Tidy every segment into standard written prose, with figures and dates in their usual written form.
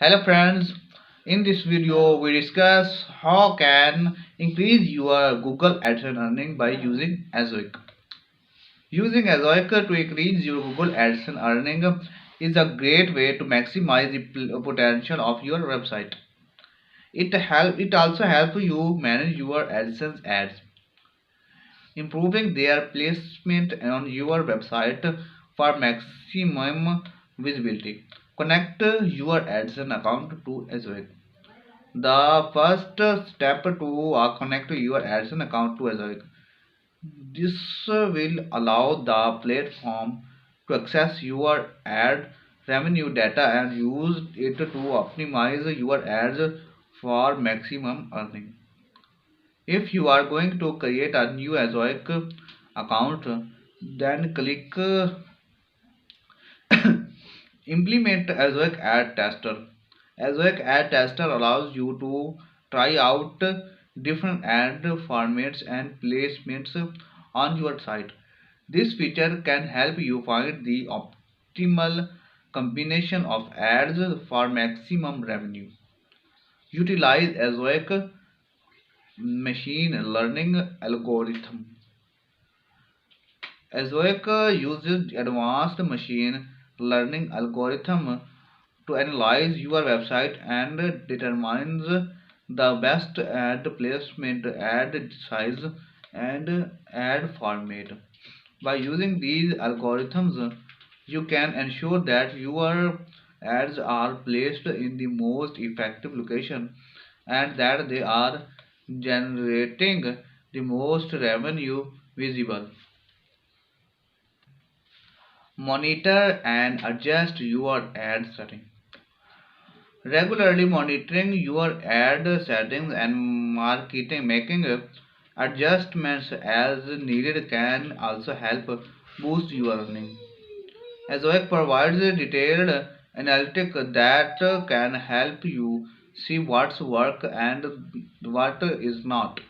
Hello friends, in this video we discuss how can increase your Google AdSense earning by using Ezoic. Using Ezoic to increase your Google AdSense earning is a great way to maximize the potential of your website. It also helps you manage your AdSense ads, improving their placement on your website for maximum visibility. Connect your AdSense account to Ezoic. The first step to connect your AdSense account to Ezoic. This will allow the platform to access your ad revenue data and use it to optimize your ads for maximum earning. If you are going to create a new Ezoic account, then click Implement Ezoic Ad Tester. Ezoic Ad Tester allows you to try out different ad formats and placements on your site. This feature can help you find the optimal combination of ads for maximum revenue. Utilize Ezoic machine learning algorithm. Ezoic uses advanced machine learning algorithm to analyze your website and determines the best ad placement, ad size, and ad format. By using these algorithms, you can ensure that your ads are placed in the most effective location and that they are generating the most revenue visible. Monitor and adjust your ad setting. Regularly monitoring your ad settings and marketing making adjustments as needed can also help boost your earning. Ezoic provides a detailed analytics that can help you see what's work and what is not.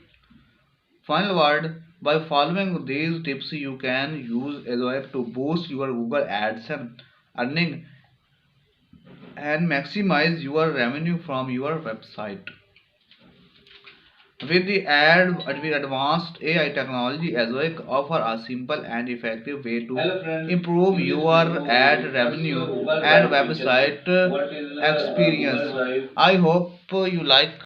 Final word, by following these tips you can use Ezoic to boost your Google AdSense earning and maximize your revenue from your website. With advanced AI technology, Ezoic offer a simple and effective way to Hello friends, improve in this your video we ad discuss revenue Google and Drive feature. website What is Google experience. Drive? I hope you like